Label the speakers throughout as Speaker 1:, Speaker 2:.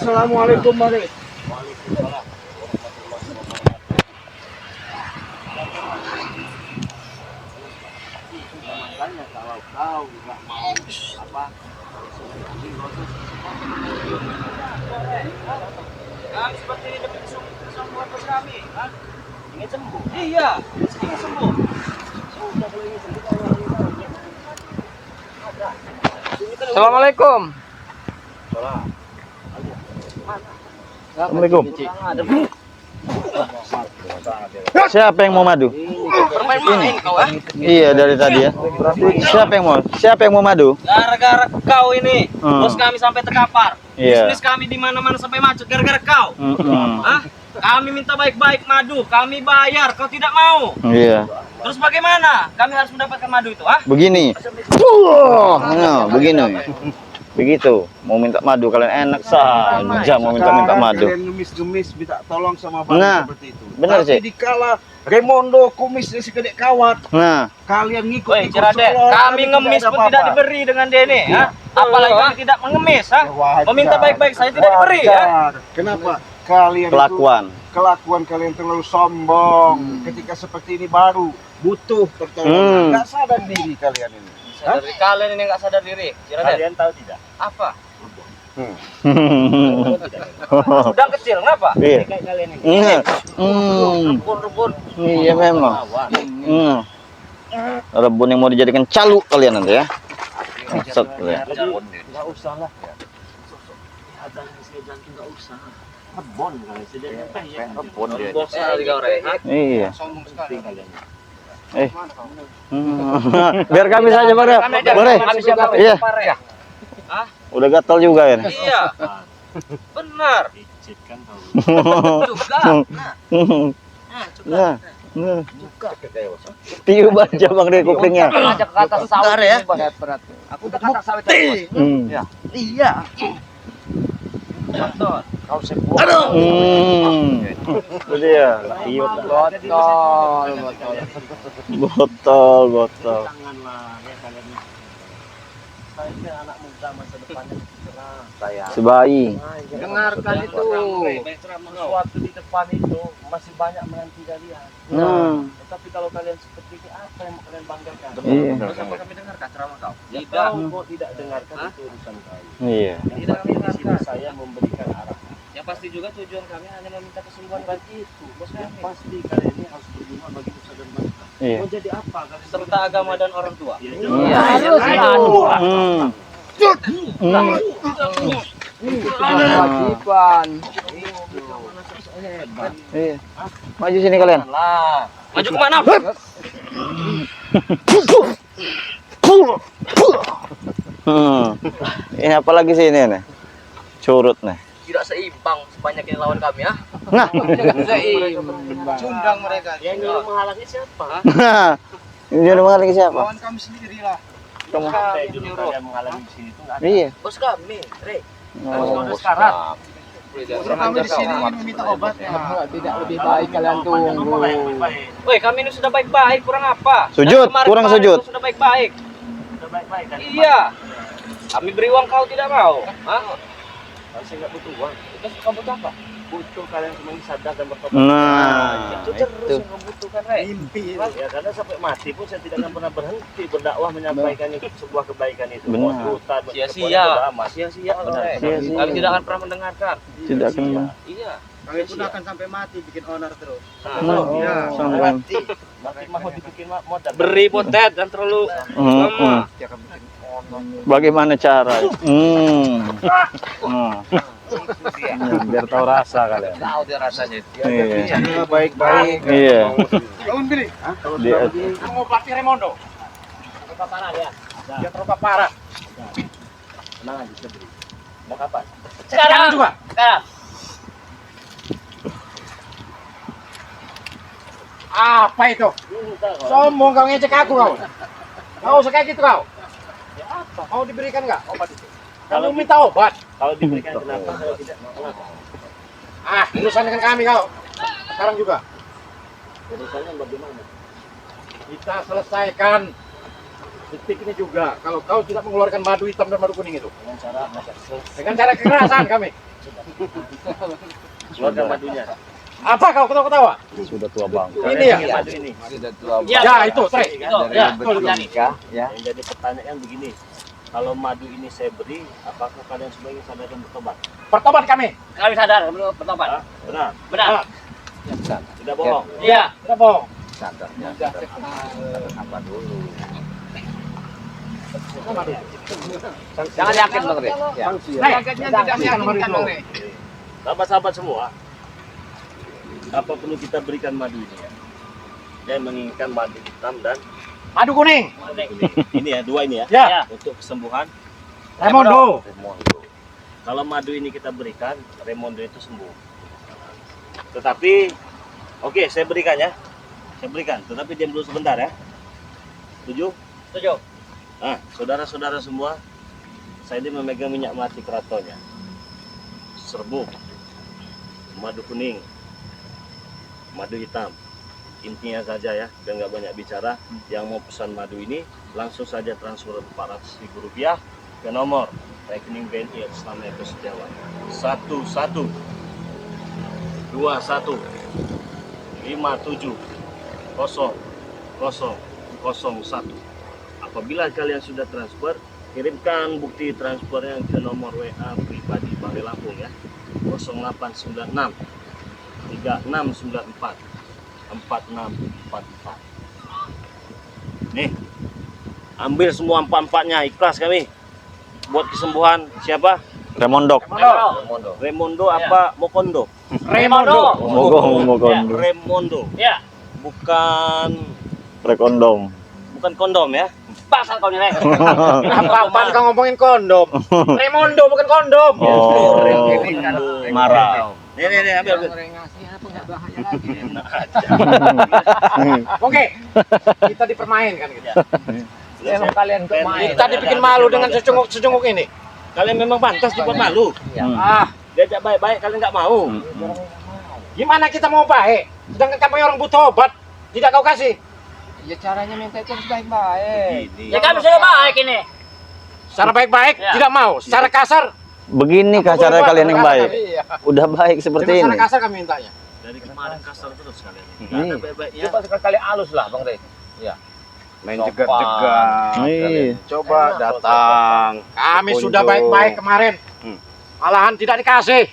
Speaker 1: Assalamualaikum warahmatullahi
Speaker 2: Makanya kalau kau nggak mau apa kami seperti ini demi kesembuhan bos kami, ingin sembuh? Iya, ingin sembuh.
Speaker 3: Assalamualaikum.
Speaker 1: Assalamualaikum.
Speaker 3: Siapa yang mau madu?
Speaker 2: Bermain-main kau ah?
Speaker 3: Iya dari tadi ya. Siapa yang mau madu?
Speaker 2: Gara-gara kau ini, bos kami sampai terkapar.
Speaker 3: Iya.
Speaker 2: Bisnis kami di mana-mana sampai macet gara-gara kau. Hah? Kami minta baik-baik madu, kami bayar, kau tidak mau.
Speaker 3: Iya.
Speaker 2: Terus bagaimana? Kami harus mendapatkan madu itu, ah?
Speaker 3: Begini. Nah, begini. Begitu. Mau minta madu kalian enak saja mau minta madu.
Speaker 1: Kalian ngemis-ngemis minta tolong sama bang
Speaker 3: Nah,
Speaker 1: seperti itu.
Speaker 3: benar
Speaker 1: Tapi
Speaker 3: sih.
Speaker 1: dikala Raimondo kumis si kedek kawat,
Speaker 3: Nah,
Speaker 1: kalian
Speaker 2: Woi,
Speaker 1: ngikut-ngikut
Speaker 2: Cirade,
Speaker 1: sekolah,
Speaker 2: kami ngemis pun tidak diberi dengan Dene, ha? Apalagi kami tidak mengemis, ha? Meminta baik-baik saya tidak diberi, ya?
Speaker 1: Kenapa? Kalian
Speaker 3: kelakuan
Speaker 1: kalian terlalu sombong. Ketika seperti ini baru butuh pertolongan. Nggak sadar diri kalian ini.
Speaker 2: Sadar diri kalian ini nggak sadar diri, Cirade.
Speaker 1: Kalian tahu tidak?
Speaker 2: Apa? Udang kecil, kenapa?
Speaker 3: Iya.
Speaker 2: Kayak kalian ini. Rebun.
Speaker 3: Iya memang. Rebun yang mau dijadikan calo kalian nanti ya. Maksud ya.
Speaker 1: Nggak usah lah. Ada yang jantung nggak usah. Rebon kalian sejadinya
Speaker 3: Rebun dia.
Speaker 2: Bos sekali kau, Re.
Speaker 3: Iya.
Speaker 1: sombong sekali kalian.
Speaker 3: Biar kami saja boleh. Boleh. Iya.
Speaker 2: Ya. Hah?
Speaker 3: Udah gatal juga ya.
Speaker 2: Iya. Benar. Juga.
Speaker 3: Nah. Tiup aja bang deh kupingnya.
Speaker 2: Ajak ke atas sawit ya. Berat. Aku udah ke atas sawit tadi, Bos. Iya. Betul.
Speaker 1: Kau sebuah.
Speaker 3: Itu dia. Tiup botol.
Speaker 1: Janganlah ya kalian. Saya ini anak muda masa depannya cerah. Saya.
Speaker 3: Sebaik.
Speaker 2: Dengarkan itu.
Speaker 1: Sesuatu di depan itu masih banyak menanti kalian. Tetapi kalau kalian seperti ini apa yang mau kalian banggakan?
Speaker 3: Iya.
Speaker 2: Sampai kami dengarkan ceramah kau.
Speaker 1: Tidak. Kau tidak dengarkan itu urusan kau.
Speaker 3: Iya.
Speaker 2: Tidak kami
Speaker 1: Di sini
Speaker 2: dengarkan.
Speaker 1: saya memberikan arah.
Speaker 2: Yang pasti juga tujuan kami hanya meminta kesembuhan bagi itu, bos
Speaker 1: Yang
Speaker 2: kami.
Speaker 1: pasti kalian ini harus berguna bagi nusa dan bangsa.
Speaker 3: Iya.
Speaker 1: Mau jadi apa kalian?
Speaker 2: Serta agama dan orang tua.
Speaker 1: Iya.
Speaker 3: Kewajiban. Iya. Maju sini kalian.
Speaker 2: Maju kemana?
Speaker 3: Ini apa lagi sih ini nih? Curut nih.
Speaker 2: Tidak seimbang sebanyak ini lawan kami, ya.
Speaker 3: Nah.
Speaker 1: Cundang mereka. Yang nyuruh menghalangi siapa?
Speaker 3: Ini udah menghalangi siapa?
Speaker 1: Lawan kami sendiri lah.
Speaker 3: Kamu.
Speaker 1: Sampai dulu kalian menghalangi di sini itu nggak ada.
Speaker 3: Iya.
Speaker 2: Bos kami, Re.
Speaker 3: Oh,
Speaker 2: Bos sekarat.
Speaker 1: Kami di sini ingin meminta obat.
Speaker 2: Tidak lebih baik kalian tunggu.
Speaker 1: Baik.
Speaker 2: Woi, kami ini sudah baik-baik, kurang apa?
Speaker 3: Sujud,
Speaker 2: Dan kemarin-
Speaker 3: kurang
Speaker 2: kemarin
Speaker 3: sujud.
Speaker 2: itu Sudah baik-baik.
Speaker 1: Sudah baik-baik kan?
Speaker 2: Iya. Kami beri uang kau tidak mau. Hah?
Speaker 1: Saya nggak butuh uang.
Speaker 2: Terus kamu butuh apa?
Speaker 1: Butuh kalian semua ini sadar dan bertobat.
Speaker 3: Nah,
Speaker 2: Itu terus yang kamu butuhkan, Re.
Speaker 1: Mimpi ya, karena sampai mati pun saya tidak akan pernah berhenti berdakwah menyampaikan sebuah kebaikan itu.
Speaker 3: Benar.
Speaker 1: Hutan,
Speaker 2: Sia-sia.
Speaker 1: Sia-sia.
Speaker 2: Benar.
Speaker 3: Sia-sia.
Speaker 2: Kami tidak akan pernah mendengarkan.
Speaker 3: tidak akan.
Speaker 2: Iya.
Speaker 1: Kalian pun akan sampai mati bikin honor terus.
Speaker 3: Nah,
Speaker 1: Iya.
Speaker 3: sampai.
Speaker 1: Mati mau dibikin modal.
Speaker 2: Beri potet dan terlalu lama.
Speaker 3: Bagaimana cara? Biar tahu rasa kalian.
Speaker 2: Tahu dia rasanya.
Speaker 3: Iya.
Speaker 1: Baik-baik.
Speaker 3: Iya.
Speaker 1: Tahun beli.
Speaker 3: Dia
Speaker 1: Mau pelatih Raimondo.
Speaker 2: Terluka parah ya.
Speaker 1: Dia terluka parah. Tenang aja, kita beri. Mau kapan?
Speaker 2: Sekarang
Speaker 1: juga.
Speaker 2: Sekarang.
Speaker 1: Apa itu? Sombong kau ngecek aku kau. Kau usah kayak gitu kau. Ya apa? Mau diberikan nggak obat itu? Kalau minta obat. Kalau diberikan kenapa? Kalau tidak kenapa? Urusan dengan kami kau. Sekarang juga. Urusannya bagaimana? Kita selesaikan detik ini juga. Kalau kau tidak mengeluarkan madu hitam dan madu kuning itu. Dengan cara kekerasan kami.
Speaker 2: Keluarkan madunya.
Speaker 1: Apa kau ketawa-ketawa?
Speaker 3: Sudah tua bang.
Speaker 1: Ini ya?
Speaker 2: Madu ini.
Speaker 1: Ya, itu, Tre. Ya, betul.
Speaker 2: Yang jadi pertanyaan begini. Kalau madu ini saya beri, apakah kalian sebagai sadar dan bertobat?
Speaker 1: Bertobat kami.
Speaker 4: Kami sadar belum bertobat.
Speaker 2: Ah, benar.
Speaker 4: Benar.
Speaker 2: Tidak bohong.
Speaker 4: Iya.
Speaker 1: Tidak bohong.
Speaker 4: Jangan yakin Bang Re.
Speaker 2: Sahabat-sahabat semua, apa perlu kita berikan madu ini ya? Saya menginginkan madu hitam dan
Speaker 1: Madu kuning.
Speaker 2: kuning. Ini ya, dua ini ya.
Speaker 1: Ya.
Speaker 2: Untuk kesembuhan
Speaker 1: Remondo.
Speaker 2: Remondo. Kalau madu ini kita berikan, Remondo itu sembuh. Tetapi, oke, saya berikan ya. Saya berikan, tetapi diam dulu sebentar ya. Setuju?
Speaker 4: Setuju.
Speaker 2: Nah, saudara-saudara semua, saya ini memegang minyak mati keratonnya. Serbuk, madu kuning, madu hitam. Intinya saja ya, biar nggak banyak bicara. Yang mau pesan madu ini, langsung saja transfer Rp400.000 ke nomor rekening BNI atas nama Eko Setiawan 11 21 57 0001. Apabila kalian sudah transfer, kirimkan bukti transfernya ke nomor WA pribadi Balai Lampung ya, 0896 3694 4644. Nih, ambil semua empat-empatnya, ikhlas kami buat kesembuhan siapa?
Speaker 3: Remondo.
Speaker 2: Remondo apa Mokondo?
Speaker 1: Remondo.
Speaker 3: Mokondo.
Speaker 2: Remondo,
Speaker 4: Ya.
Speaker 2: bukan
Speaker 3: Rekondom.
Speaker 2: kondom ya.
Speaker 4: Pasal kau nih, Re.
Speaker 1: Apa-apaan kau ngomongin kondom? Remondo bukan kondom.
Speaker 3: Oh,
Speaker 2: Remondo.
Speaker 3: marah.
Speaker 2: Nih, ambil.
Speaker 1: Oke. Kita dipermainkan gitu.
Speaker 2: Emang kalian
Speaker 1: Kita dibikin malu dengan secunguk ini.
Speaker 2: Kalian memang pantas dibuat malu.
Speaker 1: Ah,
Speaker 2: Diajak baik-baik kalian nggak mau.
Speaker 1: gimana kita mau baik? Sedangkan kami orang butuh obat, tidak kau kasih.
Speaker 5: Ya caranya minta itu harus baik-baik.
Speaker 2: Ini.
Speaker 4: Ya kami sudah baik ini.
Speaker 1: Secara baik-baik
Speaker 4: Ya.
Speaker 1: tidak mau. Secara kasar,
Speaker 3: Begini kah cara kalian yang baik?
Speaker 5: Iya.
Speaker 3: Udah baik seperti
Speaker 1: dengan
Speaker 3: ini.
Speaker 1: secara kasar kami mintanya.
Speaker 2: Dari kemarin kasar terus kalian. Nggak
Speaker 3: Ini.
Speaker 2: ada baik-baiknya.
Speaker 5: Coba sekali halus lah Bang Re.
Speaker 1: Main
Speaker 5: jegat-jegat.
Speaker 3: Iya.
Speaker 1: Coba datang. Kami sudah baik-baik kemarin. Malahan tidak dikasih.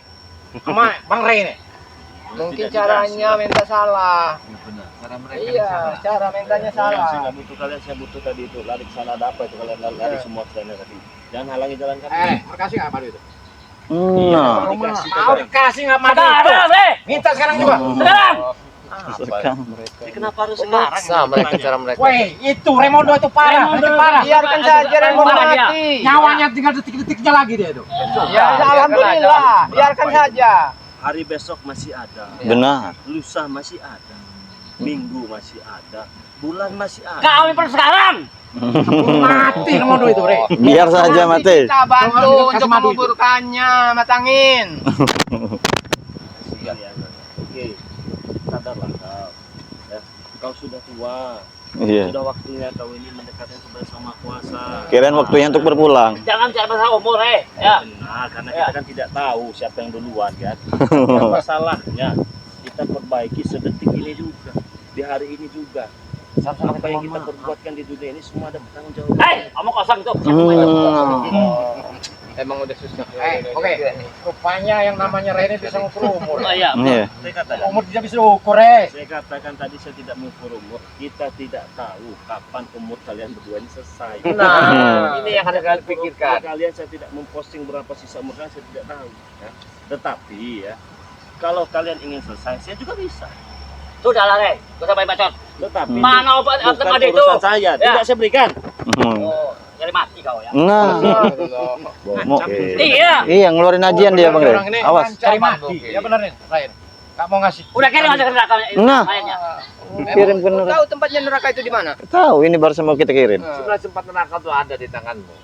Speaker 1: Sama Bang Rey ini.
Speaker 5: Mungkin caranya minta salah. Iya, cara mintanya
Speaker 2: Saya
Speaker 5: salah.
Speaker 2: nggak butuh kalian, saya butuh tadi itu lari ke sana ada apa itu kalian lari semua ke sana tadi. Jangan halangi jalan kami.
Speaker 1: Mau kasih nggak madu itu?
Speaker 3: Nah,
Speaker 2: Dikasih
Speaker 1: Mau dikasih nggak madu itu?
Speaker 4: Sekarang, Re.
Speaker 1: Minta sekarang juga.
Speaker 4: Sekarang.
Speaker 2: Jadi kenapa harus sekarang?
Speaker 5: Sama mereka cara mereka.
Speaker 1: Woi, itu Remondo itu parah. Itu parah.
Speaker 5: Biarkan saja Raymond mati.
Speaker 1: Nyawanya tinggal detik-detiknya lagi dia itu.
Speaker 5: Ya, alhamdulillah. Biarkan saja.
Speaker 2: Hari besok masih ada,
Speaker 3: benar.
Speaker 2: lusa masih ada, minggu masih ada, bulan masih ada.
Speaker 4: Kami perlu sekarang.
Speaker 1: Mati Remondo itu, Re.
Speaker 3: Biar saja mati.
Speaker 5: Kita bantu
Speaker 1: Kasih
Speaker 5: untuk
Speaker 1: madu itu.
Speaker 5: menguburkannya, matangin.
Speaker 2: Oke, sadarlah kau. Ya, kau sudah tua,
Speaker 3: Iya.
Speaker 2: sudah waktunya kau ini mendekatkan kepada Sama Kuasa.
Speaker 3: Kirain waktunya untuk berpulang.
Speaker 4: Jangan cari masalah umur, Re. Ya.
Speaker 2: Benar, karena kita kan tidak tahu siapa yang duluan kan. Yang masalahnya kita perbaiki sedetik ini juga, di hari ini juga. Apa yang kita perbuatkan di dunia ini semua ada bertanggung jawab.
Speaker 4: Hei, omong kosong itu.
Speaker 5: Emang udah susah.
Speaker 1: Oke. Rupanya yang namanya Rene bisa ngukur umur.
Speaker 4: Oh iya.
Speaker 3: Iya.
Speaker 2: Saya katakan,
Speaker 1: Umur tidak bisa ukur, Re.
Speaker 2: saya katakan tadi saya tidak mengukur umur. Kita tidak tahu kapan umur kalian berdua ini selesai.
Speaker 5: Nah, ini yang harus kalian pikirkan.
Speaker 2: Kalian saya tidak memposting berapa sisa umur kalian, saya tidak tahu. Ya. Tetapi ya, kalau kalian ingin selesai, saya juga bisa.
Speaker 4: Sudahlah, Re. Gak usah banyak bacot.
Speaker 2: Tetapi
Speaker 4: Mana obat
Speaker 2: bukan
Speaker 4: ada itu?
Speaker 2: urusan saya,
Speaker 4: Ya.
Speaker 2: tidak saya berikan.
Speaker 4: Oh, nyari mati kau ya.
Speaker 3: Nah, mau.
Speaker 4: Iya.
Speaker 3: Iya, ngeluarin ajian dia Bang Re.
Speaker 1: Orang ini
Speaker 3: Awas.
Speaker 1: cari mati. Ya benar nih, Rene. Gak mau ngasih.
Speaker 4: Udah kirim aja ke neraka.
Speaker 3: Nah.
Speaker 4: Kayaknya.
Speaker 3: Kirim ke
Speaker 5: Kau
Speaker 3: neraka.
Speaker 5: tahu tempatnya neraka itu di mana?
Speaker 3: Tahu ini baru mau kita kirim.
Speaker 5: Sebelah tempat neraka itu ada di tanganmu.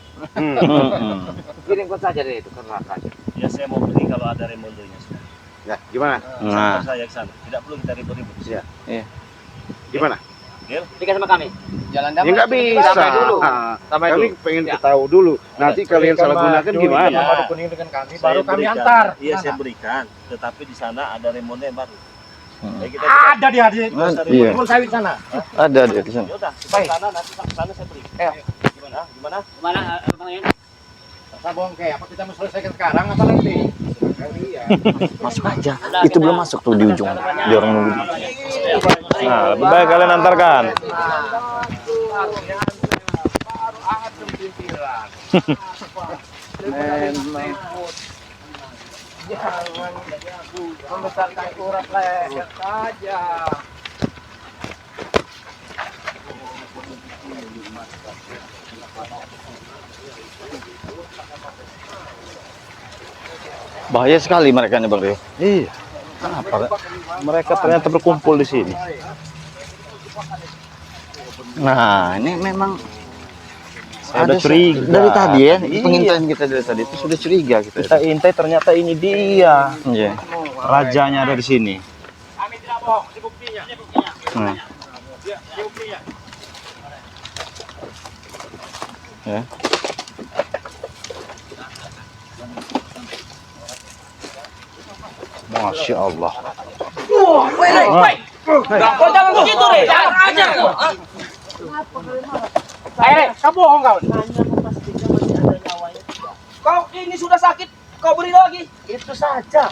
Speaker 5: Kirimkan saja deh itu ke neraka.
Speaker 2: Ya saya mau beli kalau ada remondonya.
Speaker 1: Ya, gimana?
Speaker 3: Nah,
Speaker 2: Saya ke sana. Tidak perlu kita ribut-ribut.
Speaker 1: Gimana?
Speaker 2: Gil,
Speaker 4: Tiga sama kami.
Speaker 5: Jalan
Speaker 6: Ya nggak bisa.
Speaker 5: Damai dulu.
Speaker 6: Ah,
Speaker 5: Damai
Speaker 6: kami
Speaker 5: dulu.
Speaker 6: pengen ketahui dulu. Nanti kalian salah gunakan gimana?
Speaker 1: Madu kuning dengan kami,
Speaker 2: saya
Speaker 1: baru kami
Speaker 2: berikan.
Speaker 1: antar.
Speaker 2: Iya, saya berikan. Tetapi di sana ada remonnya yang baru. Baik, kita
Speaker 1: Ada dia di
Speaker 3: Iya.
Speaker 1: kebun sawit sana.
Speaker 3: Ada dia di sana.
Speaker 2: Ya udah, kita ke sana nanti ke sana saya beri. Gimana? Gimana?
Speaker 4: Kemana? Bang Ian?
Speaker 1: Sabong kayak apa kita mau selesaikan sekarang apa nanti?
Speaker 3: Masuk aja. Itu belum masuk tuh di ujung. Dia orang nunggu.
Speaker 7: Nah, lebih baik kalian antarkan.
Speaker 1: Membesarkan urat leher saja.
Speaker 3: Bahaya sekali mereka nih Bang Rio.
Speaker 7: Iya. Kenapa? Mereka ternyata berkumpul di sini.
Speaker 3: Nah, ini memang
Speaker 7: Saya udah curiga.
Speaker 3: dari tadi ya,
Speaker 7: Iya.
Speaker 3: pengintaian kita dari tadi itu sudah curiga kita.
Speaker 7: Kita intai ternyata ini dia.
Speaker 3: Iya.
Speaker 7: Rajanya ada di sini.
Speaker 1: Kami tidak bohong, ini buktinya.
Speaker 3: Nah,
Speaker 1: Ini buktinya.
Speaker 3: ya.
Speaker 7: Masya Allah.
Speaker 4: Kau jangan begitu, Re. Jangan aja kau.
Speaker 1: Kamu bohong kau.
Speaker 4: Kau ini sudah sakit, kau beri lagi.
Speaker 2: Itu saja.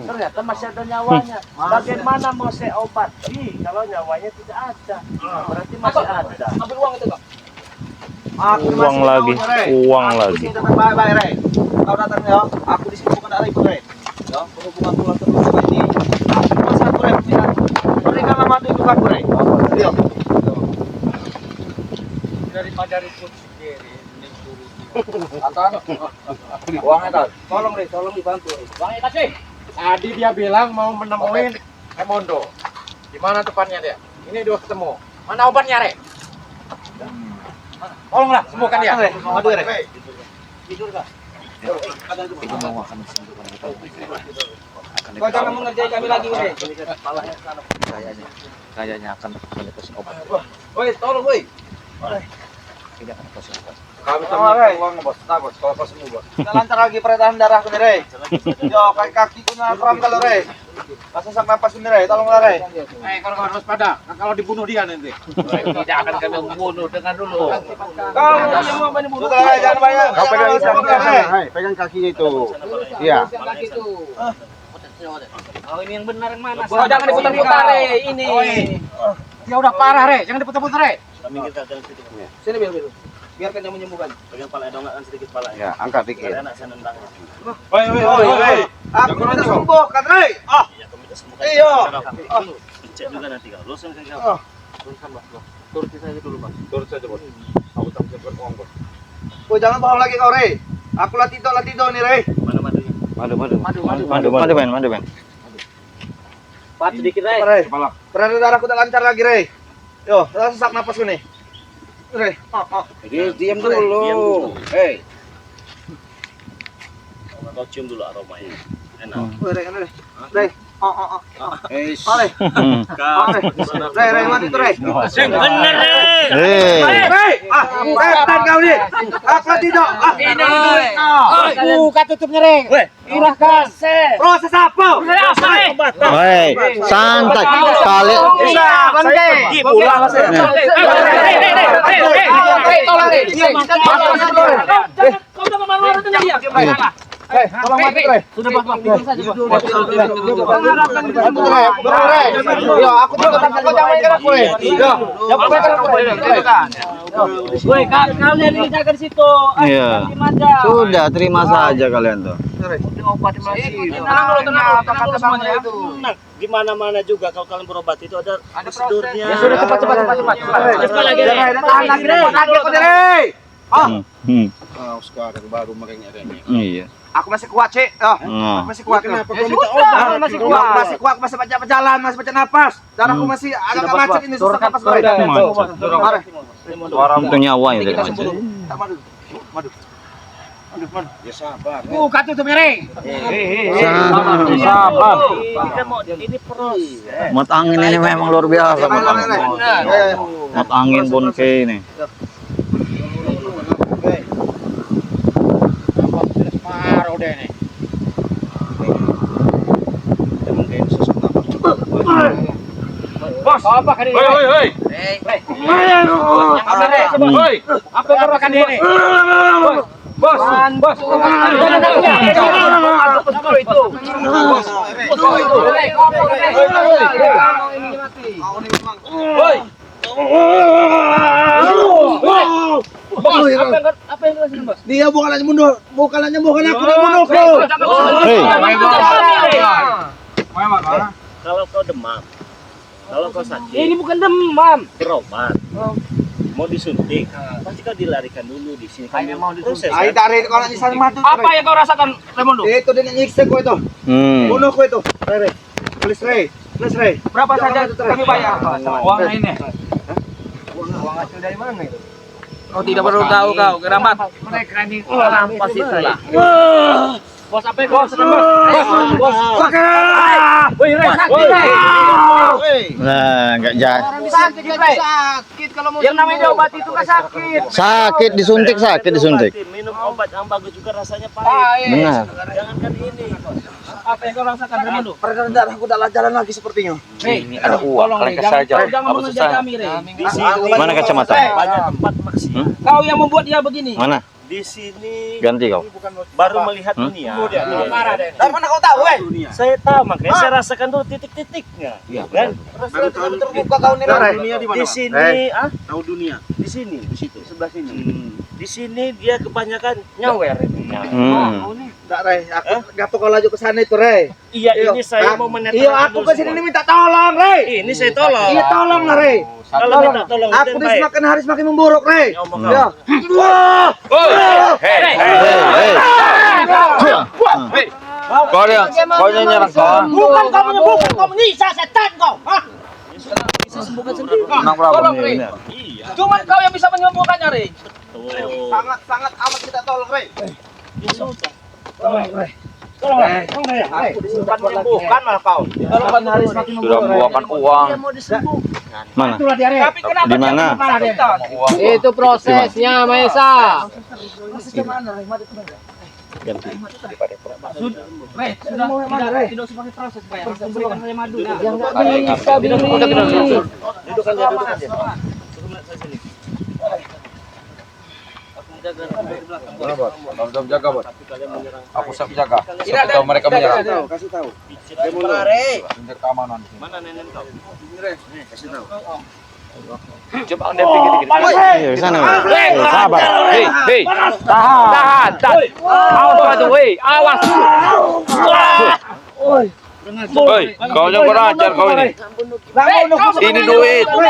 Speaker 2: Ternyata masih ada nyawanya. Bagaimana mau saya obati kalau nyawanya tidak ada? Berarti masih ada.
Speaker 4: Ambil uang itu, Kak.
Speaker 7: Uang lagi, uang lagi.
Speaker 5: Baik-baik, Rey. Kau datang ya. Aku di sini bukan ada ribut, Rey. Ya, berhubungan pulang terus sama ini. Cuma satu, Rey. Berikanlah madu itu aku, Rey. Iya.
Speaker 1: Daripada ribut sendiri.
Speaker 5: Anton. Uangnya, Ton.
Speaker 4: Tolong, Re, tolong dibantu. Uangnya kasih.
Speaker 1: Tadi dia bilang mau menemuin Emondo. Di mana tempatnya dia? Ini dua ketemu. Mana obatnya, Re? Tolonglah sembuhkan dia.
Speaker 5: Madu, Rey.
Speaker 4: Kau jangan mengerjai kami lagi, Re.
Speaker 5: Kayaknya akan kasih obat.
Speaker 4: Woi, tolong, woi.
Speaker 5: Kami temukan uang, Bos. Nah, Bos, kalau kau sembuh, Bos. Kita lancar lagi peredaran darah ini, Rey. Yo, kaki kuna kram kalau, Rey. Masa sak napas ini, Rey. Tolonglah, Rey.
Speaker 1: Kalau harus pada, kalau dibunuh dia nanti.
Speaker 4: Tidak akan kami membunuh, dengar dulu.
Speaker 5: Kau yang mau dibunuh. Sudah, Rey, jangan banyak.
Speaker 6: Kau pegang
Speaker 5: Jangan
Speaker 6: kakinya,
Speaker 5: banyak, Rey.
Speaker 6: hai, pegang kakinya itu. Iya.
Speaker 4: Oh, ini yang benar yang mana?
Speaker 5: Kau jangan diputar-putar, Rey. Ini.
Speaker 1: Dia udah parah, Re. Jangan diputar-putar, Re.
Speaker 2: Kami kita jalan sedikit.
Speaker 5: Sini, Bil. Biarkan yang menyembuhkan.
Speaker 2: Pegang pala dongakkan sedikit pala.
Speaker 6: Ya, angkat dikit.
Speaker 2: Kalian anak saya nendang.
Speaker 5: Oi. Aku minta sembuhkan, Rey. Ah.
Speaker 2: Iya, kami kita semua.
Speaker 5: Iya.
Speaker 2: Cek juga nanti kau. Lusun kan
Speaker 5: Oh.
Speaker 2: kau. Turunkan, Bos. Turun saja dulu, Bos.
Speaker 6: Turun saja, Bos. Aku tak siapkan uang, Bos.
Speaker 5: Kau jangan bohong lagi kau, Rey. Aku latido nih, Rey.
Speaker 2: Mana madunya?
Speaker 3: Madu Ben.
Speaker 4: Pat sedikit, Re.
Speaker 5: Rey. Peredaran darahku tak lancar lagi, Rey. Yo, sesak napasku nih. Rey.
Speaker 6: Diam dulu. Hei.
Speaker 2: Kau cium dulu aromanya. Enak.
Speaker 5: Rey. Rey.
Speaker 6: Hei.
Speaker 5: Rey. Rey, mati tuh, Rey.
Speaker 4: Bener, Re.
Speaker 5: Rey. Setan kau nih. Aku latido.
Speaker 1: Buka tutupnya, Re. Irahkan.
Speaker 5: Proses apa?
Speaker 3: Hei, santai. Kali.
Speaker 4: Kau jangan marah-marah dengan dia.
Speaker 1: Tolong mati, Re.
Speaker 4: Sudah, Bang. Bikin saja, Bang.
Speaker 5: Yo, aku juga takut kau jangan main aku, Rey. Yo, jangan main aku, Rey.
Speaker 4: Woi, kalian ini jaga di situ.
Speaker 3: Iya. Sudah, terima saja kalian tuh.
Speaker 4: Tenang dulu semuanya.
Speaker 2: Tenang. Di mana-mana juga kalau kalian berobat itu ada prosedurnya.
Speaker 5: Ya sudah, cepat.
Speaker 4: Cepat lagi, Re.
Speaker 5: Lagi aku, Rey.
Speaker 6: Sekarang baru mereka ada ini.
Speaker 3: Iya.
Speaker 5: Aku masih kuat, Cik.
Speaker 3: Nah.
Speaker 5: Masih kuat.
Speaker 1: Kenapa
Speaker 5: Ya
Speaker 1: kau minta
Speaker 5: sudah,
Speaker 1: obat?
Speaker 5: masih kuat. Masih kuat, masih baca jalan, masih baca napas. Darahku masih agak macet ini, susah napas, Rey.
Speaker 3: Macet.
Speaker 5: Mari.
Speaker 3: Itu nyawa itu.
Speaker 5: Tak madu.
Speaker 6: Ya sabar.
Speaker 1: Buka tutup miring.
Speaker 7: Sabar.
Speaker 2: Kita mau ini proses.
Speaker 3: Mata angin ini memang luar biasa. Mata angin pun kayak ini.
Speaker 1: Separuh deh nih. Bos, apa kan ini?
Speaker 7: Hei.
Speaker 1: Apa gerakan ini? Bos. Itu. Apa yang dirasakan, Bos?
Speaker 5: Dia bukan hanya mundur, bukan aku yang mundur.
Speaker 3: Hei.
Speaker 2: Kalau kau demam, kalau kau sakit,
Speaker 4: Ini bukan demam.
Speaker 2: berobat, mau disuntik, pasti kau dilarikan dulu di sini. Kami mau proses.
Speaker 5: Ayo tarik kalau nyisar madu.
Speaker 4: Apa yang kau rasakan, Raimundo?
Speaker 5: Itu dia nyiksa ko itu. Bunuh ko itu. Rey. Tulis Rey.
Speaker 4: Berapa saja kami bayar? Uangnya ini.
Speaker 5: Uang hasil dari mana itu?
Speaker 4: Kau tidak perlu tahu kau, keramat.
Speaker 1: Mereka ini rampas itulah.
Speaker 4: Bos apa yang kau rasakan, Bos? Bos.
Speaker 1: Woi, Rey, sakit, Rey.
Speaker 3: Nah, enggak jahat.
Speaker 1: Sakit, Rey. Sakit kalau mau
Speaker 4: Yang namanya obat itu kan sakit.
Speaker 3: Sakit disuntik.
Speaker 2: Minum obat yang bagus juga rasanya pahit.
Speaker 3: Benar.
Speaker 2: Jangankan ini.
Speaker 4: Apa yang kau rasakan, Raimundo?
Speaker 5: Peredaran darahku tak jalan lagi sepertinya.
Speaker 4: Hei,
Speaker 7: Ada uang, kalian kasih saja.
Speaker 4: kau jangan mengejar kami, Rey.
Speaker 2: Di sini
Speaker 3: Mana kacamata?
Speaker 2: banyak tempat maksiat.
Speaker 4: Kau yang membuat dia begini.
Speaker 3: Mana?
Speaker 2: Di sini
Speaker 3: Ganti kau.
Speaker 2: baru melihat dunia.
Speaker 1: marah deh.
Speaker 5: Dari mana kau tahu,
Speaker 2: Saya tahu, makanya saya rasakan dulu titik-titiknya. Kan?
Speaker 5: terbuka kau nih.
Speaker 6: Dunia di mana?
Speaker 2: Di sini,
Speaker 6: Tahu dunia.
Speaker 2: di sini, di situ, sebelah sini. Di sini dia kebanyakan nyawer.
Speaker 5: Enggak, Rey. Aku gapo kau laju ke sana itu, Rey.
Speaker 2: Iya, ini saya mau
Speaker 5: Iya,
Speaker 2: menetralkan
Speaker 5: aku
Speaker 2: dulu
Speaker 5: ke sini
Speaker 2: semua.
Speaker 5: minta tolong, Rey.
Speaker 2: Ini saya tolong.
Speaker 5: Iya, tolong lah, Rey.
Speaker 2: Kalau minta tolong
Speaker 5: Aku
Speaker 2: itu
Speaker 5: ini
Speaker 2: baik.
Speaker 5: semakin hari semakin memburuk, Rey.
Speaker 2: Ya, omong
Speaker 5: Ya.
Speaker 7: Kau yang nyerang kau.
Speaker 1: Bukan kau menyembuhkan, kau menyiksa setan kau. Hah?
Speaker 7: Menang berapa?
Speaker 2: Iya.
Speaker 4: Cuma kau yang bisa menyembuhkannya, Rey.
Speaker 2: Tuh.
Speaker 5: Sangat amat kita tolong, Rey.
Speaker 1: Bukan menyembuhkan malah kau.
Speaker 5: Semakin hari semakin
Speaker 7: Sudah membuahkan uang.
Speaker 3: Mana?
Speaker 1: Itulah dia, Rey.
Speaker 4: Tapi kenapa
Speaker 3: Di mana?
Speaker 4: dia kesakitan?
Speaker 1: Itu prosesnya, Maesa.
Speaker 4: Rey, sudah tidak usah pakai proses, Rey. Langsung berikan saja madu.
Speaker 1: Yang nggak bisa beli.
Speaker 2: Dudukkan dia, dudukkan dia.
Speaker 7: Kau sudah menjaga, Bos. Aku siap jaga. Tahu mereka menyerang.
Speaker 5: Kasih tahu.
Speaker 7: Untuk keamanan.
Speaker 2: Mana nenek kau?
Speaker 7: Coba anda pikir-pikir.
Speaker 3: Di sana. Sabar.
Speaker 7: Hei. Tahan. Awas padu, hei. Awas. Hei, kau yang berajar kau ini. Ini duit.
Speaker 4: Apa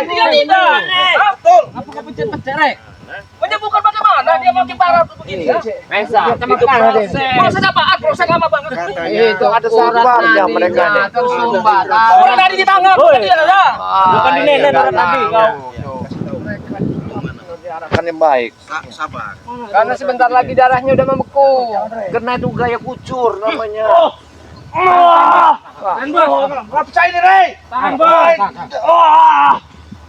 Speaker 4: kau pencet-pencet, Rey? Menyembuhkan bagaimana? Dia makin parah begini.
Speaker 1: Maesa, kita makan deh.
Speaker 4: Proses apaan? Proses apa, Bang?
Speaker 1: Itu ada sumbarnya mereka nih. Tersumbat.
Speaker 4: Bukan dari di tangan, bukan di dada.
Speaker 1: Bukan di nenek tadi kau.
Speaker 7: Kan yang baik.
Speaker 6: Sabar.
Speaker 1: Karena sebentar lagi darahnya udah membeku. Karena itu gaya kucur namanya.
Speaker 5: Tahan, Bos. Enggak percaya ini, Rey.
Speaker 1: Tahan, Bos.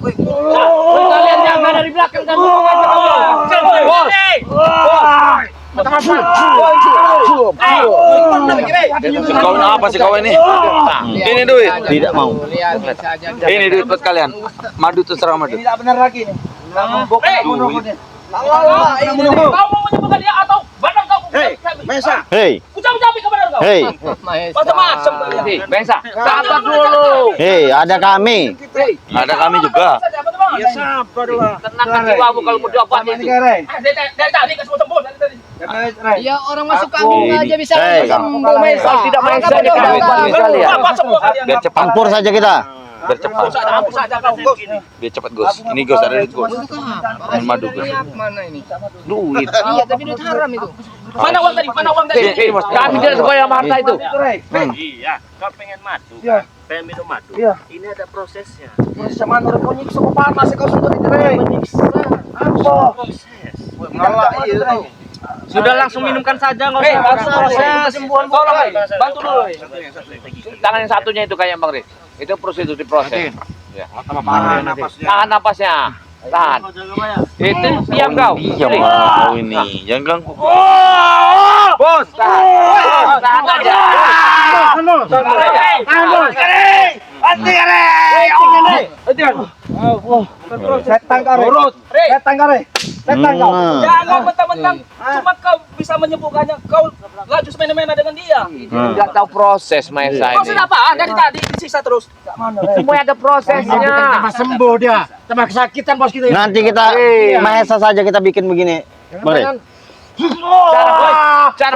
Speaker 1: Kalian jaga dari belakang dan bunuh aja kau.
Speaker 7: Kau apa sih kau ini? Ini duit.
Speaker 3: Tidak mau.
Speaker 7: Ini duit buat kalian. Madu terserah madu.
Speaker 5: Ini tidak benar lagi nih.
Speaker 4: Kau mau menyembuhkan dia atau benar kau?
Speaker 6: Maesa.
Speaker 3: Hei.
Speaker 4: Ucap-ucapi kepada kau.
Speaker 3: Hei.
Speaker 4: Macam-macam kalian.
Speaker 1: Maesa, sabar dulu.
Speaker 3: Hei, ada kami.
Speaker 7: Ada kami juga.
Speaker 2: Ya sabar lah.
Speaker 4: Tenangkan jiwamu kalau mau diobati itu.
Speaker 5: Rey.
Speaker 4: Dari tadi kasih sembuh dari tadi.
Speaker 1: Ya orang masuk kampung aja bisa
Speaker 3: Hei.
Speaker 1: sembuh Maesa.
Speaker 7: Tidak Maesa
Speaker 1: Apa
Speaker 7: aja
Speaker 1: kau
Speaker 7: kami
Speaker 1: datang?
Speaker 7: bantu kalian.
Speaker 4: Apa semua kalian?
Speaker 7: Biar cepat.
Speaker 3: Campur saja kita.
Speaker 7: Biar cepat.
Speaker 4: Hampir saja kau.
Speaker 7: Biar cepat, Gus. Ini Gus, ada duit, Gus. Dan madu, Gus.
Speaker 1: Mana ini?
Speaker 7: Duit.
Speaker 1: Iya, tapi duit haram itu.
Speaker 4: Mana uang tadi? Mana uang tadi?
Speaker 7: Ini, Mas.
Speaker 1: Kami tidak suka yang Marta itu.
Speaker 2: Iya, kau pengen madu.
Speaker 5: Iya.
Speaker 2: Pengen minum madu.
Speaker 5: Iya.
Speaker 2: Ini ada prosesnya.
Speaker 5: Sama orang kau nyiksa kau panas kau sudah ini, Rey. Apa?
Speaker 2: Proses.
Speaker 5: Ngalah itu.
Speaker 4: Sudah langsung minumkan saja, nggak usah proses kesembuhan. Tolong, bantu dulu.
Speaker 8: Tangan yang satunya itu kayak Bang Riz. Itu prosedur diproses. Ya.
Speaker 6: Tahan napasnya.
Speaker 8: Tahan napasnya. Tahan. Itu diam kau.
Speaker 3: Diam kau ini. Jangan ganggu.
Speaker 8: Bos, tahan. Tahan aja.
Speaker 5: Setan kare. Setan kare. Setan kau.
Speaker 4: Jangan mentang-mentang cuma kau bisa menyembuhkannya, kau laju semena-mena dengan dia.
Speaker 8: Enggak tahu proses Maesa
Speaker 4: Proses
Speaker 8: ini.
Speaker 4: apaan? Dari tadi disiksa terus.
Speaker 8: Semuanya ada prosesnya.
Speaker 1: Tambah sembuh dia. Tambah kesakitan bos kita.
Speaker 3: Nanti kita Mahesa saja kita bikin begini. Bang Riz.
Speaker 8: Cara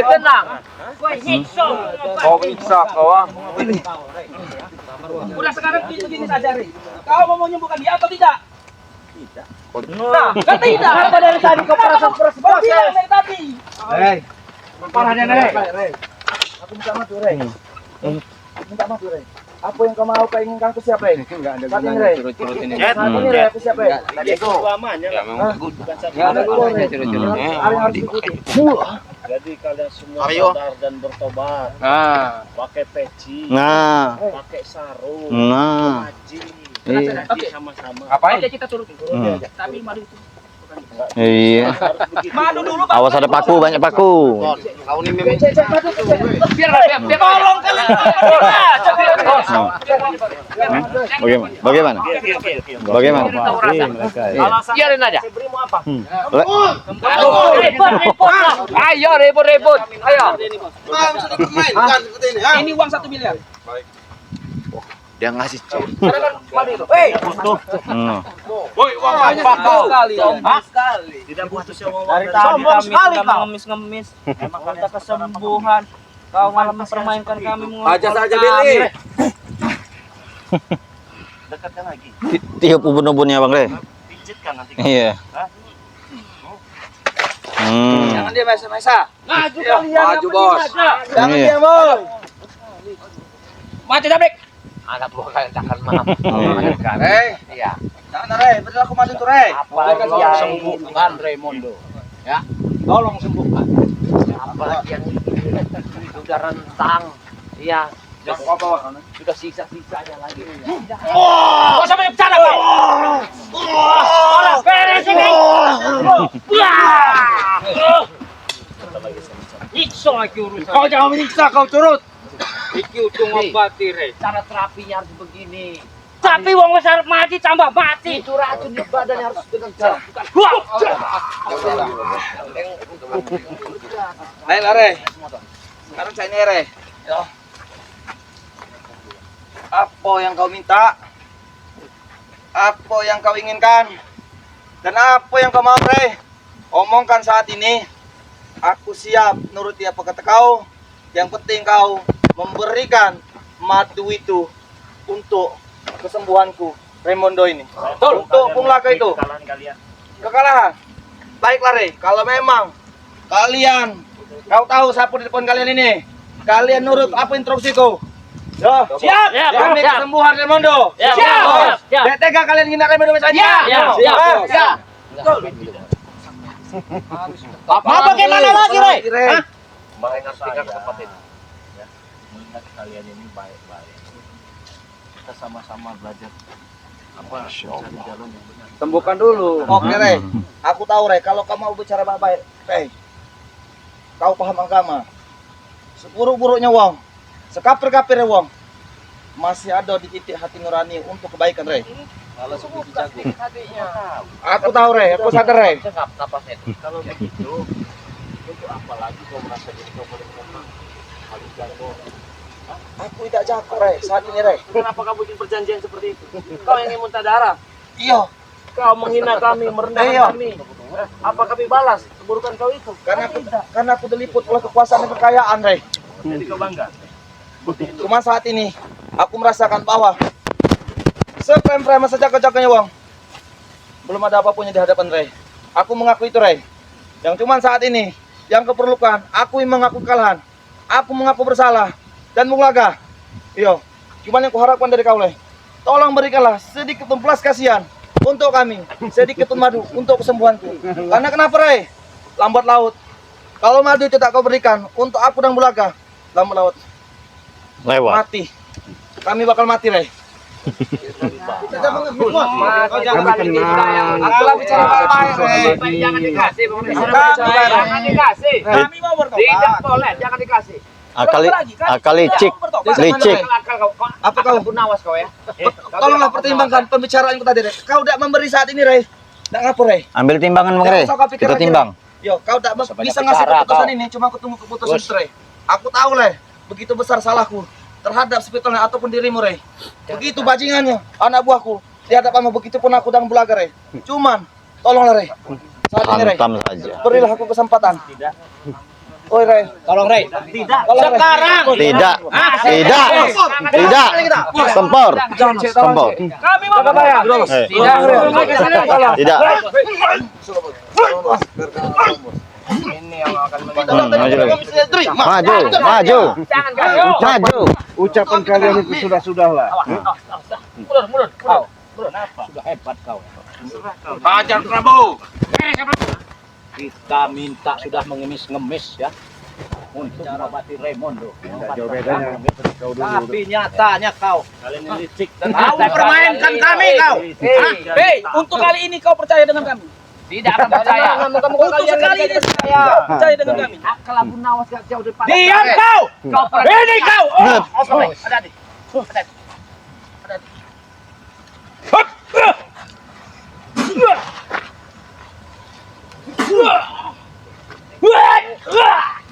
Speaker 8: tenang.
Speaker 7: Kau bisa kau ah.
Speaker 4: Udah sekarang begini saja, Ri. Kau mau menyembuhkan dia atau tidak? Tidak. Nah, kan tidak. Kenapa dari tadi kau proses? Kau bilang dari tadi.
Speaker 5: Parahnya Rey. Aku minta maaf Rey. Minta maaf Rey. Apa yang kau mau kau inginkan aku siapa Rey? Enggak ada gunanya Rey. Saat ini Rey aku siapa Rey?
Speaker 2: Itu ulamanya.
Speaker 5: Enggak ada gunanya curut-curut. Yang harus diikuti.
Speaker 2: Jadi kalian semua sadar dan bertobat. Pakai peci,
Speaker 3: Nah,
Speaker 2: pakai sarung,
Speaker 3: nah.
Speaker 2: haji.
Speaker 3: Iya.
Speaker 2: Jadi sama-sama.
Speaker 4: Oke, kita turun. Tapi madu itu.
Speaker 3: Iya.
Speaker 4: Madu dulu, Pak.
Speaker 3: Awas ada paku, banyak paku.
Speaker 6: Kau ini memang
Speaker 4: Biar tolong kalian.
Speaker 3: Bagaimana? Bagaimana? Bagaimana?
Speaker 8: Biarin aja.
Speaker 3: Le-
Speaker 8: Ayo ribut-ribut. Ayo.
Speaker 6: sedikit main kan seperti ini.
Speaker 4: Ini uang 1 miliar.
Speaker 3: Dia ngasih cek.
Speaker 4: Karena kan madu itu.
Speaker 3: Hmm.
Speaker 4: Woi, uang apa kau? Sombong sekali.
Speaker 2: Tidak butuh semua
Speaker 4: Dari tadi kami sudah mengemis-ngemis minta kesembuhan. Kau malah mempermainkan kami.
Speaker 7: Aja saja Billy.
Speaker 2: dekatkan lagi.
Speaker 3: Tiup ubun-ubunnya Bang Riz.
Speaker 2: Pijitkan nanti.
Speaker 3: Iya.
Speaker 4: Jangan dia mesa-mesa. Maju kalian.
Speaker 7: Maju bos.
Speaker 5: Jangan
Speaker 3: Iya.
Speaker 5: diam bos.
Speaker 4: Maju Dabrik.
Speaker 8: Anak buah kalian takkan maaf.
Speaker 5: Rey.
Speaker 8: Iya.
Speaker 5: Jangan Rey, beri aku madu tuh Rey.
Speaker 8: Apalagi yang sembuhkan Raimundo. Ya.
Speaker 5: Tolong sembuhkan.
Speaker 8: Apalagi yang sudah rentang. Iya. Sudah sisa-sisanya lagi.
Speaker 4: Kau sampai bercanda kau. Beres ini. Nyiksa lagi urusan.
Speaker 5: Kau jangan menyiksa kau turut.
Speaker 4: Iki ujung obati, Rey.
Speaker 8: Cara terapinya harus begini.
Speaker 4: Tapi wong wis arep mati tambah mati.
Speaker 8: Itu racun di badan harus dengan cara.
Speaker 5: Ayo Rey. Sekarang saya ini Rey. Ya. Apa yang kau minta? Apa yang kau inginkan? Dan apa yang kau mau Rey? Omongkan saat ini. Aku siap nuruti apa kata kau. Yang penting kau memberikan madu itu untuk kesembuhanku Raimundo ini. Untuk Punglaga itu.
Speaker 2: Kekalahan kalian.
Speaker 5: Kekalahan. Baiklah Rey, kalau memang kalian kau tahu siapa di depan kalian ini, kalian nurut apa instruksiku. Yo, siap. Demi kesembuhan Raimundo.
Speaker 4: Siap.
Speaker 5: Tidak tega kalian hina Raimundo saja.
Speaker 4: Siap.
Speaker 5: Mau bagaimana lagi Rey?
Speaker 2: Mengingat saya, ya, mengingat kalian ini baik-baik. Kita sama-sama belajar apa cari jalan yang benar.
Speaker 7: Sembuhkan dulu.
Speaker 5: Oke Rey, aku tahu Rey, kalau kamu mau bicara baik-baik, Rey, kau paham agama. Seburuk-buruknya wong, sekapir-kapirnya wong, masih ada di titik hati nurani untuk kebaikan Rey. Aku tahu Rey, aku sadar Rey.
Speaker 8: Napasnya itu.
Speaker 2: Kalau begitu, untuk apa lagi kau merasa diri kau paling lemah? Paling jago.
Speaker 5: Aku tidak jago Rey, saat ini Rey.
Speaker 2: Kenapa kau bikin perjanjian seperti itu? Kau yang ingin muntah darah.
Speaker 5: Iya,
Speaker 2: Kau menghina kami, merendahkan kami. Apa kami balas keburukan kau itu?
Speaker 5: karena aku diliput oleh kekuasaan dan kekayaan Rey.
Speaker 2: Jadi kau bangga.
Speaker 5: Cuma saat ini, aku merasakan bahwa seprem-prem sejaga-jaganya wong, belum ada apapun di hadapan Rey. Aku mengaku itu Rey. Yang cuma saat ini, yang keperlukan, aku yang mengaku kekalahan. Aku mengaku bersalah. Dan Punglaga, iyo, cuman yang kuharapkan dari kau Rey, tolong berikanlah sedikit belas kasihan untuk kami, sedikit pun madu untuk kesembuhanku. Karena kenapa, Rey? Lambat laut. Kalau madu itu tak kau berikan untuk aku dan Bulaga, lambat laut
Speaker 3: Lewat.
Speaker 5: mati. Kami bakal mati, Rey. Akulah bicara baik-baik, Rey.
Speaker 8: Jangan dikasih, Bang Riz.
Speaker 5: Jangan
Speaker 8: dikasih.
Speaker 4: Kami mau bertobat.
Speaker 8: Tidak boleh, jangan dikasih.
Speaker 3: Akal licik. Licik.
Speaker 5: Apa kau?
Speaker 8: Nawas kau ya.
Speaker 5: Tolonglah pertimbangkan pembicaraanku tadi, Rey. Kau tidak memberi saat ini, Rey. Tidak ngapa, Rey.
Speaker 3: Ambil timbangan Bang Rey. Kita timbang.
Speaker 5: Yo, kau tak bisa ngasih keputusan ini, cuma aku tunggu keputusan Rey. Aku tahu, Rey, begitu besar salahku terhadap sebetulnya ataupun dirimu, Rey. Begitu bajingannya anak buahku di hadapanmu, begitu pun aku dan Bulaga, Rey. Cuman, tolonglah, Rey. Saat ini, Rey.
Speaker 3: Hantam saja.
Speaker 5: Berilah aku kesempatan. Oi, Rey.
Speaker 4: Tolong, Rey.
Speaker 5: Tidak.
Speaker 4: Sekarang.
Speaker 3: Tidak. Tidak. Tidak. Tempor. Tempor.
Speaker 4: Kami mau bertobat.
Speaker 3: Tidak.
Speaker 1: Ini yang akan
Speaker 3: Maju lagi. Maju. Maju. Maju.
Speaker 6: Ucapan kalian itu sudah-sudahlah.
Speaker 8: Mundur.
Speaker 1: sudah hebat kau.
Speaker 6: Hajar Prabu.
Speaker 1: Kita minta sudah mengemis-ngemis ya untuk mengobati Raimundo.
Speaker 6: Jauh bedanya. Kau dulu.
Speaker 1: Tapi nyatanya kau
Speaker 2: Kalian ini licik
Speaker 1: dan
Speaker 4: Kau permainkan kami, kau. Hei, untuk kali ini kau percaya dengan kami.
Speaker 8: Tidak akan percaya.
Speaker 4: Untuk sekali ini percaya dengan kami.
Speaker 8: Akal Abu Nawas gak jauh depan.
Speaker 4: Diam kau. Ini kau.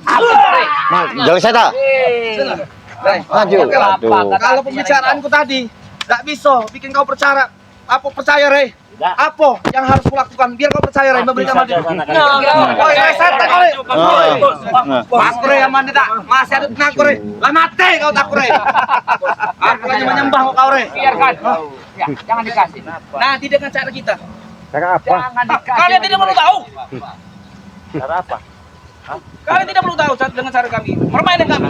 Speaker 8: Ada-ada.
Speaker 3: Jangan saya tak. Maju. Aduh.
Speaker 5: Kalau pembicaraanku tadi tidak bisa bikin kau percaya, Rey? Apa yang harus kulakukan biar kau percaya, Rey, memberikan madu? Oi, Rey, santai kau, Rey. Aku, Rey, aman tak? Masih ada tenaga, Rey. Lah mati kau tak, Rey. Aku hanya menyembah kau, Rey.
Speaker 8: Biarkan. Ya, jangan dikasih.
Speaker 4: Nanti dengan cara kita.
Speaker 6: Cara apa?
Speaker 8: Jangan dikasih.
Speaker 4: Kalian tidak perlu tahu.
Speaker 2: cara apa?
Speaker 4: Kalian tidak perlu tahu dengan cara kami. Permainan kami.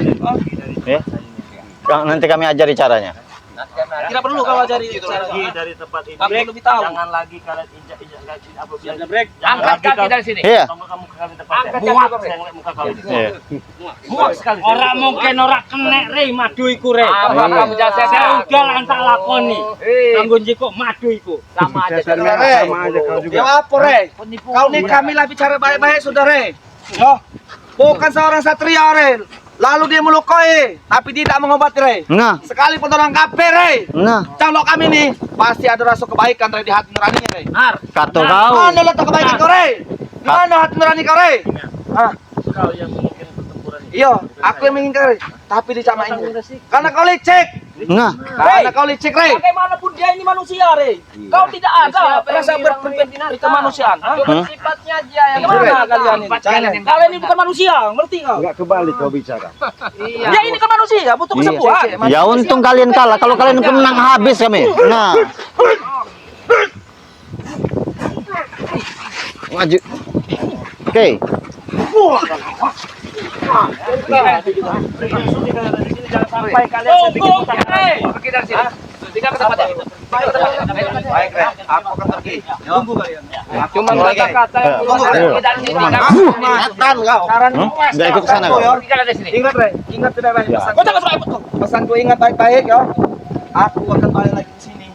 Speaker 3: Ya. Nanti kami ajari caranya.
Speaker 4: Tidak perlu kau ajari cara
Speaker 2: Pergi dari tempat ini.
Speaker 4: Kami lebih tahu.
Speaker 2: Jangan lagi kalian injak-injak kaki apa biar
Speaker 8: Angkat kaki dari sini.
Speaker 3: Iya.
Speaker 2: kamu ke kami tempat.
Speaker 8: Angkat
Speaker 2: Muak
Speaker 8: kaki.
Speaker 2: saya ngeliat muka kalian.
Speaker 3: Iya.
Speaker 2: Muak sekali.
Speaker 9: Orang mungkin ora kena rei madu iku rei.
Speaker 8: Apa kamu jasa
Speaker 9: Uga lan tak lakoni. Kanggo njiko madu iku.
Speaker 8: Sama aja.
Speaker 5: Rey,
Speaker 6: Sama aja kau juga.
Speaker 5: ya apa, Rey? Kau nih kami lah bicara baik-baik, sudah, Rey. Yo, bukan seorang satria, Rey. Lalu dia melukai, tapi tidak mengobati, Rey.
Speaker 3: Nah.
Speaker 5: Sekalipun orang kafir, Rey.
Speaker 3: Nah.
Speaker 5: Kalau kami nih pasti ada rasa kebaikan, Rey, di hati nuraninya, Rey.
Speaker 3: Kata kau.
Speaker 5: Mana letak kebaikan kau, Rey? Di mana hati nurani kau, Rey? Ah,
Speaker 2: Kau yang menginginkan pertempuran ini.
Speaker 5: iya, aku yang menginginkan, Rey. Tapi dicamain. Karena kau licik.
Speaker 3: Nah.
Speaker 5: Karena kau licik, Rey.
Speaker 4: Bagaimanapun dia ini manusia, Rey. Kau tidak ada rasa kemanusiaan.
Speaker 8: Sifatnya aja yang
Speaker 4: Gimana kalian ini? Kalian ini bukan manusia, ngerti kau?
Speaker 6: Enggak kebalik kau bicara.
Speaker 8: Iya.
Speaker 4: Dia ini kan manusia, butuh kesembuhan.
Speaker 3: Ya untung kalian kalah. Kalau kalian menang habis kami. Nah. Maju. Oke.
Speaker 8: Sampai kalian sedikit pergi dari sini. Tinggal ke tempatnya.
Speaker 5: Baik, Rey. Aku akan pergi. Tunggu kalian.
Speaker 8: Cuma kata-kata yang pergi dari sini.
Speaker 5: Matan kau.
Speaker 3: Nggak ikut ke sana kau.
Speaker 8: Tinggal dari sini.
Speaker 5: Ingat, Rey. Ingat baik-baik.
Speaker 4: Kau jangan suruh ikut kau.
Speaker 5: Pesanku ingat baik-baik, ya. Aku akan balik lagi ke sini.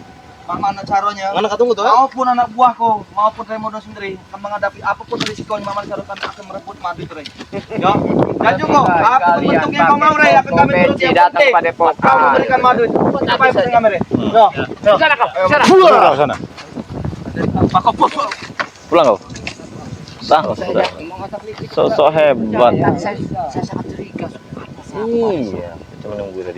Speaker 5: Bagaimana caranya? Mana ketemu tuh? Maupun anak buahku, maupun Raimundo sendiri akan menghadapi apapun risikonya, Mama Sarukan akan merebut madu itu, Rey. Ya. Dan juga, apapun bentuk yang kau mau, Rey, akan kami turuti yang penting. Kau memberikan madu itu. Apa yang penting kami, Rey? Ya.
Speaker 8: Di sana kau. Di sana.
Speaker 3: Pulang kau sana. Pulang kau. Sah, sudah. Sosok hebat.
Speaker 8: Saya sangat curiga.
Speaker 3: Iya. Cuma nunggu tadi.